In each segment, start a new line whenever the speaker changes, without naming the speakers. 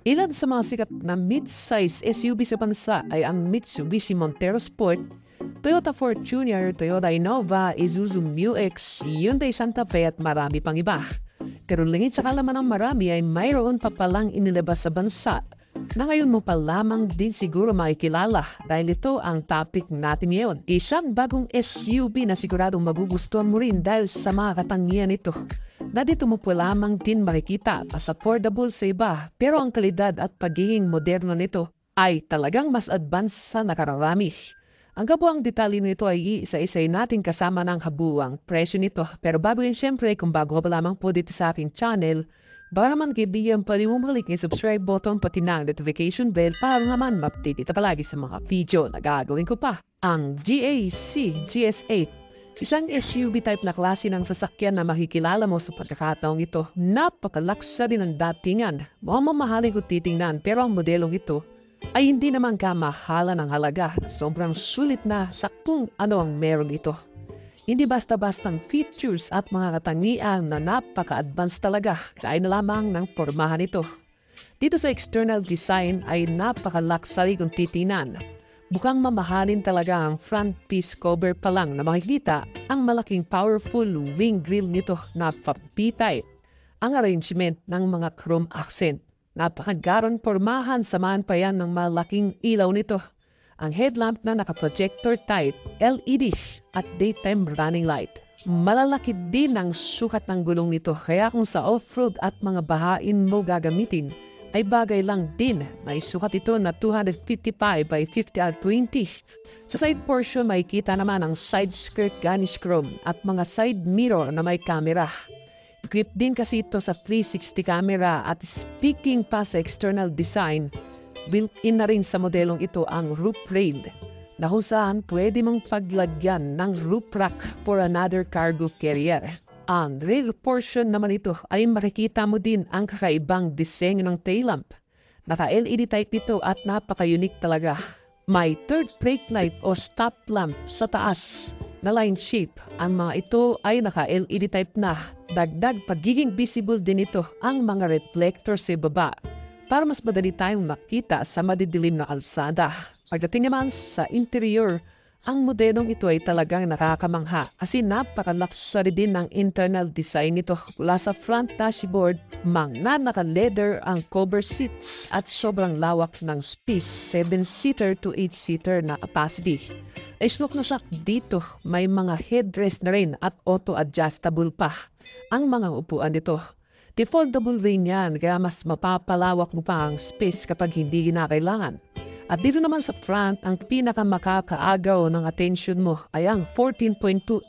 Ilan sa mga sikat na mid-size SUV sa bansa ay ang Mitsubishi Montero Sport, Toyota Fortuner, Toyota Innova, Isuzu MU-X, Hyundai Santa Fe at marami pang iba. Pero lingid sa kalaman ng marami ay mayroon pa palang inilabas sa bansa na ngayon mo pa lamang din siguro makikilala dahil ito ang topic natin ngayon. Isang bagong SUV na siguradong magugustuhan mo rin dahil sa mga katangian nito na dito mo po lamang din makikita as affordable sa iba pero ang kalidad at pagiging moderno nito ay talagang mas advanced sa nakararami. Ang kabuang detalye nito ay iisa-isay natin kasama ng habuang presyo nito. Pero bago yun syempre, kung bago ka pa lamang po dito sa aking channel, baka naman kaibigan pa rin bumalik ng subscribe button pati ng notification bell para naman ma-update ito palagi sa mga video na gagawin ko pa. Ang GAC GS8, isang SUV type na klase ng sasakyan na makikilala mo sa pagkakataong ito. Napaka-luxury ng datingan. Mukhang mamahalin kung titingnan pero ang modelong ito ay hindi naman kamahalan ng halaga. Sobrang sulit na sa kung ano ang meron ito. Hindi basta-bastang features at mga katangian na napaka-advanced talaga. Kaya na lamang ng pormahan ito. Dito sa external design ay napaka-luxury kung titingnan. Bukang mamahalin talaga ang front piece cover pa lang na makikita ang malaking powerful wing grille nito na papitay. Ang arrangement ng mga chrome accent. Napakagaron pormahan samahan pa yan ng malaking ilaw nito. Ang headlamp na nakaprojector type, LED at daytime running light. Malalaki din ang sukat ng gulong nito kaya kung sa off-road at mga bahain mo gagamitin, ay bagay lang din. May sukat ito na 255 by 50R20. Sa side portion makikita naman ang side skirt garnish chrome at mga side mirror na may camera. Equipped din kasi ito sa 360 camera at speaking pa sa external design, built-in na rin sa modelong ito ang roof rail na kung saan pwede mong paglagyan ng roof rack for another cargo carrier. Ang rear portion naman ito ay makikita mo din ang kakaibang disenyo ng tail lamp. Naka-LED type ito at napaka-unique talaga. May third brake light o stop lamp sa taas na line shape. Ang mga ito ay naka-LED type na. Dagdag pagiging visible din ito ang mga reflector sa baba para mas madali tayong makita sa madidilim na kalsada. Pagdating naman sa interior, ang modelong ito ay talagang nakakamangha kasi napaka-luxury din ng internal design nito. Mula sa front dashboard, naka-leather ang cover seats at sobrang lawak ng space, 7-seater to 8-seater na capacity. Ay smoke na sak dito, may mga headrest na rin at auto-adjustable pa ang mga upuan nito. Defoldable rin yan kaya mas mapapalawak mo pa ang space kapag hindi kinakailangan. At dito naman sa front, ang pinakamakakaagaw ng attention mo ay ang 14.2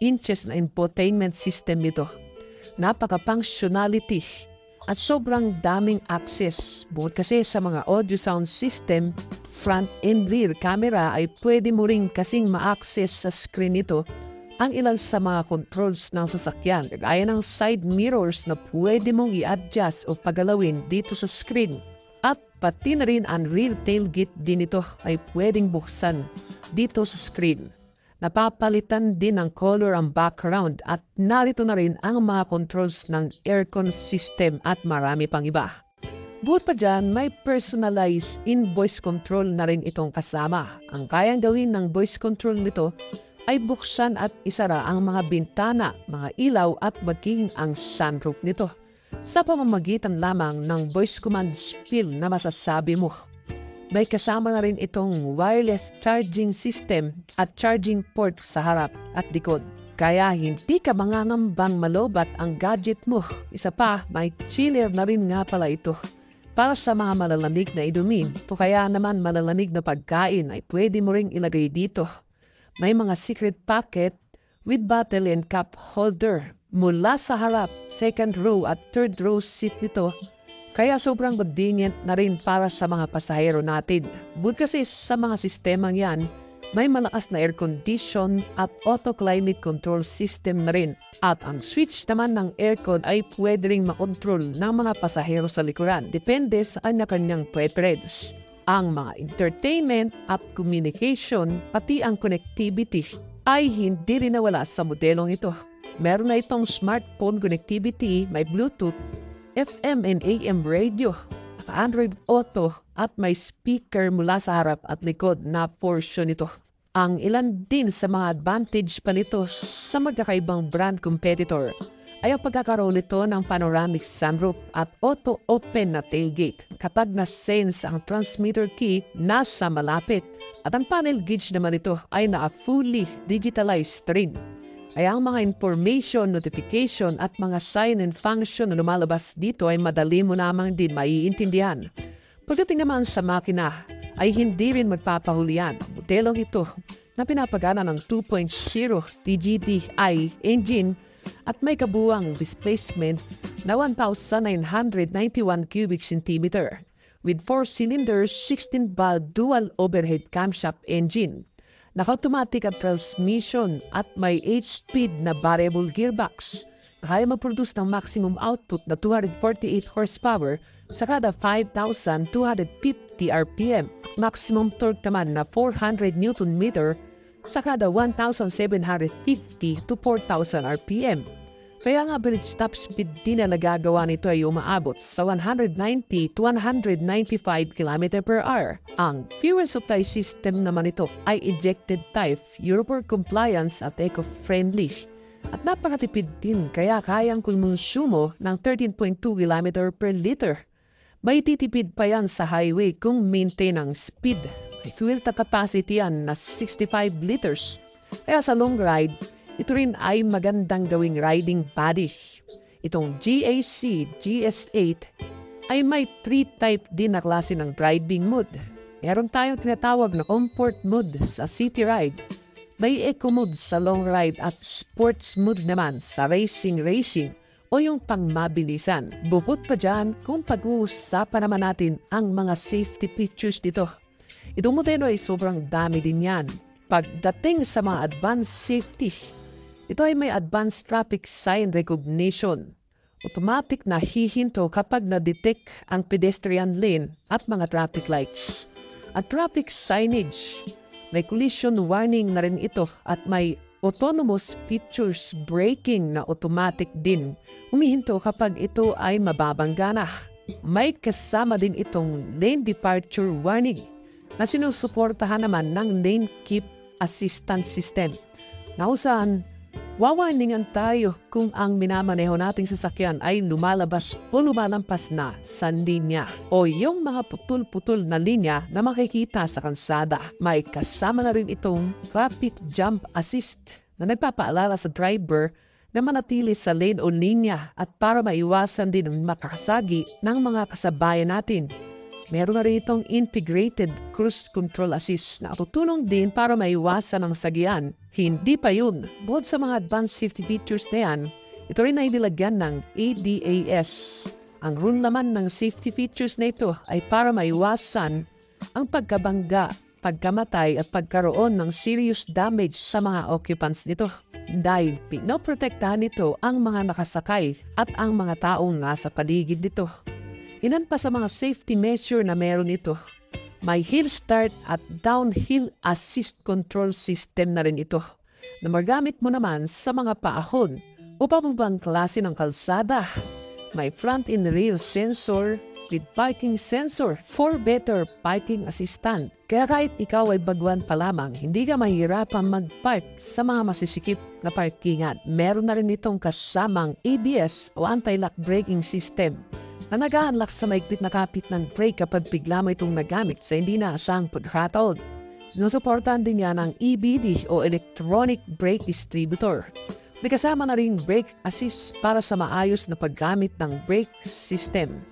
inches na infotainment system nito. Napaka-functionality at sobrang daming access. Bukod kasi sa mga audio sound system, front and rear camera ay pwede mo rin kasing ma-access sa screen nito ang ilan sa mga controls ng sasakyan, kagaya ng side mirrors na pwede mong i-adjust o pagalawin dito sa screen. At pati na rin ang rear tailgate din ito ay pwedeng buksan dito sa screen. Napapalitan din ng color ang background at narito na rin ang mga controls ng aircon system at marami pang iba. Bukod pa dyan, may personalized in-voice control na rin itong kasama. Ang kayang gawin ng voice control nito ay buksan at isara ang mga bintana, mga ilaw at maging ang sunroof nito sa pamamagitan lamang ng voice command spill na masasabi mo. May kasama na rin itong wireless charging system at charging port sa harap at likod. Kaya hindi ka manganambang malobat ang gadget mo. Isa pa, may chiller na rin nga pala ito para sa mga malalamig na inumin. O kaya naman malalamig na pagkain ay pwede mo ring ilagay dito. May mga secret pocket with bottle and cup holder mula sa harap, second row at third row seat nito. Kaya sobrang convenient na rin para sa mga pasahero natin. Bukod kasi sa mga sistemang yan, may malakas na air condition at auto climate control system na rin. At ang switch naman ng aircon ay pwede ring makontrol ng mga pasahero sa likuran. Depende sa kanya-kanyang preference. Ang mga entertainment at communication, pati ang connectivity, ay hindi rin nawala sa modelong ito. Meron na itong smartphone connectivity, may Bluetooth, FM and AM radio. Android Auto at may speaker mula sa harap at likod na portion nito. Ang ilan din sa mga advantage pa nito sa magkakaibang brand competitor ay ang pagkakaroon nito ng panoramic sunroof at auto-open na tailgate kapag na-sense ang transmitter key nasa malapit. At ang panel gauge naman ito ay na-fully digitalized rin. Kaya ang mga information, notification at mga sign and function na lumalabas dito ay madali mo namang din maiintindihan. Pagdating naman sa makina ay hindi rin magpapahulian. Modelong ito na pinapagana ng 2.0 TGDI engine at may kabuwang displacement na 1,991 cubic centimeter with 4 cylinders, 16-valve dual overhead camshaft engine. Naka-automatic at transmission at may 8-speed na variable gearbox. Kaya mag-produce ng maximum output na 248 horsepower sa kada 5,250 RPM. Maximum torque naman na 400 Nm sa kada 1,750 to 4,000 RPM. Kaya ang average top speed din na nagagawa nito ay umaabot sa 190 to 195 km/h. Ang fuel supply system naman ito ay ejected type, Euro 4 compliance at eco-friendly. At napakatipid din kaya kayang konsumo ng 13.2 km/l. May titipid pa yan sa highway kung maintain ang speed. May fuel tank capacity yan na 65 liters. Kaya sa long ride, ito rin ay magandang gawing riding body. Itong GAC GS8 ay may 3 type din na klase ng driving mode. Meron tayong tinatawag na comfort mode sa city ride. May eco mode sa long ride at sports mode naman sa racing o yung pangmabilisan. Bukod pa dyan, kung pag-uusapan naman natin ang mga safety features dito. Itong modelo ay sobrang dami din yan. Pagdating sa mga advanced safety, ito ay may advanced traffic sign recognition. Automatic na hihinto kapag na-detect ang pedestrian lane at mga traffic lights. At traffic signage, may collision warning na rin ito at may autonomous features braking na automatic din. Humihinto kapag ito ay mababangga na. May kasama din itong lane departure warning na sinusuportahan naman ng lane keep assistance system. Nausan, wawarningan tayo kung ang minamaneho nating sasakyan ay lumalabas o lumalampas na sa linya o yung mga putol-putol na linya na makikita sa kalsada. May kasama na rin itong traffic jump assist na nagpapaalala sa driver na manatili sa lane o linya at para maiwasan din ang makakasagi ng mga kasabayan natin. Meron na rin itong integrated cruise control assist na tutulong din para maiwasan ang sagian. Hindi pa yun. Bukod sa mga advanced safety features na yan, ito rin ay nilagyan ng ADAS. Ang rule naman ng safety features na ito ay para maiwasan ang pagkabangga, pagkamatay at pagkaroon ng serious damage sa mga occupants nito. Dahil pinoprotektahan nito ang mga nakasakay at ang mga taong nasa paligid nito. Ilan pa sa mga safety measure na meron ito. May hill start at downhill assist control system na rin ito na magamit mo naman sa mga paahon o pababang klase ng kalsada. May front and rear sensor with parking sensor for better parking assistant. Kaya kahit ikaw ay baguhan pa lamang, hindi ka mahirapan mag-park sa mga masisikip na parkingan. Meron na rin itong kasamang ABS o anti-lock braking system na nag-a-unlock sa maigpit na kapit ng brake kapag bigla mo itong nagamit sa hindi naasang pagkakataon. Sinusuportahan din niya ng EBD o Electronic Brake Distributor. May kasama na rin brake assist para sa maayos na paggamit ng brake system.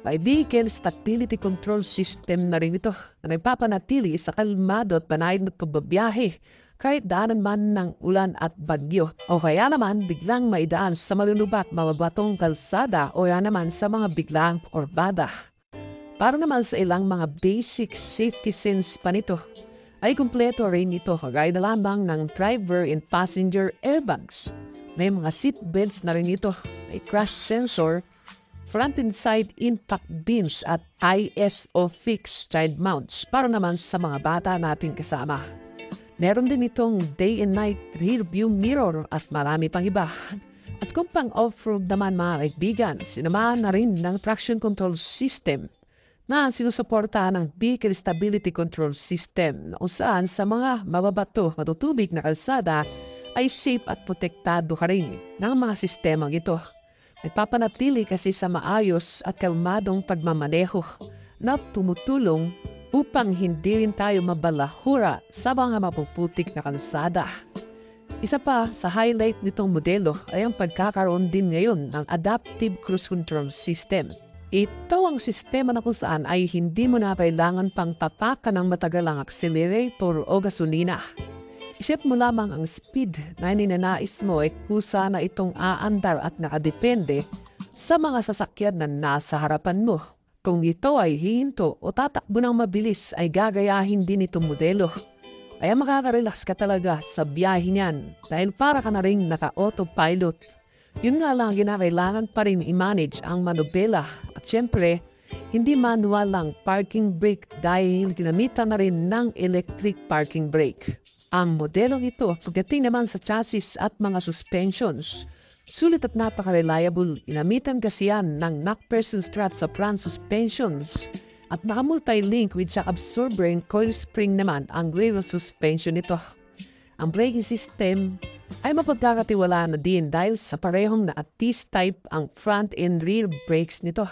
May vehicle stability control system na rin ito na nagpapanatili sa kalmado at panayad na pagbabiyahe kahit daanan man ng ulan at bagyo o kaya naman biglang maidaan sa malulubak mababatong kalsada o kaya naman sa mga biglang orbada. Para naman sa ilang mga basic safety sense pa nito ay kumpleto rin ito kagaya na lamang ng driver and passenger airbags. May mga seat belts na rin ito, may crash sensor, front and side impact beams at ISO fixed child mounts para naman sa mga bata nating kasama. Meron din itong day and night rear view mirror at marami pang iba. At kung pang off-road naman mga kaibigan, sinamahan na rin ng traction control system na sinusuportahan ng Vehicle Stability Control System na saan sa mga mababato, matutubig na kalsada ay safe at protektado ka rin ng mga sistemang ito. Nagpapanatili kasi sa maayos at kalmadong pagmamaneho na tumutulong upang hindi rin tayo mabalahura sa mga mapuputik na kalsada. Isa pa sa highlight nitong modelo ay ang pagkakaroon din ngayon ng Adaptive Cruise Control System. Ito ang sistema na kung saan ay hindi mo na kailangan pang tatakan ng matagal ang accelerator o gasolina. Isip mo lamang ang speed na ninanais mo ay kusa na itong aandar at nakadepende sa mga sasakyan na nasa harapan mo. Kung ito ay hihinto o tatakbo ng mabilis ay gagayahin din itong modelo. Kaya makaka-relax ka talaga sa biyahe niyan dahil para ka na rin naka-autopilot. Yun nga lang ginakailangan pa rin i-manage ang manubela at syempre hindi manual lang parking brake dahil ginamitan na rin ng electric parking brake. Ang modelong ito pagdating naman sa chassis at mga suspensions, sulit at napaka-reliable. Inamitan kasi yan ng MacPherson strut sa front suspensions at naka-multi-link with shock absorber and coil spring naman ang rear suspension nito. Ang braking system ay mapagkakatiwalaan na din dahil sa parehong na ATIS type ang front and rear brakes nito.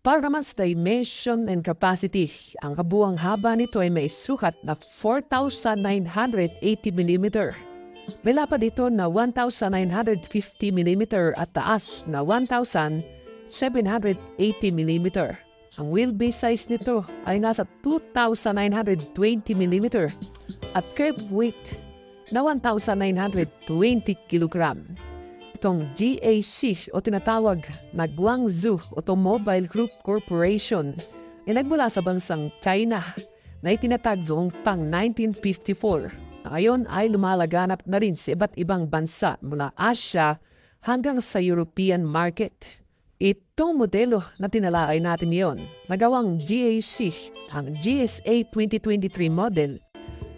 Para naman sa dimension and capacity, ang kabuang haba nito ay may sukat na 4,980 mm. May lapad dito na 1,950 mm at taas na 1,780 mm. Ang wheelbase size nito ay nasa 2,920 mm at curb weight na 1,920 kg. Itong GAC o tinatawag na Guangzhou Automobile Group Corporation ay nagmula sa bansang China na itinatag noong pang 1954. Ngayon ay lumalaganap na rin sa iba't ibang bansa mula Asia hanggang sa European market. Itong modelo na tinalakay natin ngayon, nagawang GAC, ang GSA 2023 model,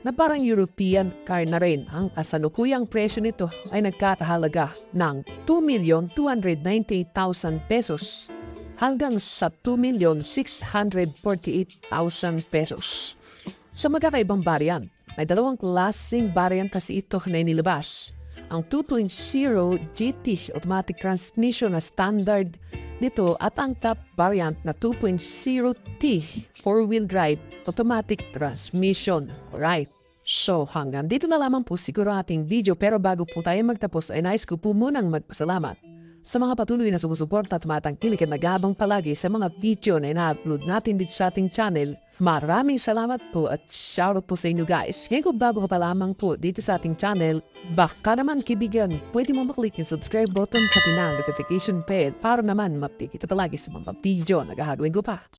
na parang European car na rin. Ang kasalukuyang presyo nito ay nagkakahalaga ng 2,298,000 pesos hanggang sa 2,648,000 pesos. Sa magkakaibang variant, may dalawang klaseng variant kasi ito na inilabas. Ang 2.0 GT automatic transmission na standard nito at ang top variant na 2.0T 4-wheel drive automatic transmission. Alright. So hanggang dito na lamang po siguro ating video pero bago po tayo magtapos ay nais ko po munang magpasalamat sa mga patuloy na sumusuporta at matangkilik at nagabang palagi sa mga video na ina-upload natin dito sa ating channel. Maraming salamat po at shoutout po sa inyo guys. Ngayon kung bago ka pa lamang po dito sa ating channel, baka naman kaibigan, pwede mo maklik yung subscribe button pati na ang notification bell para naman ma-update ito palagi sa mga video na gagawin ko pa.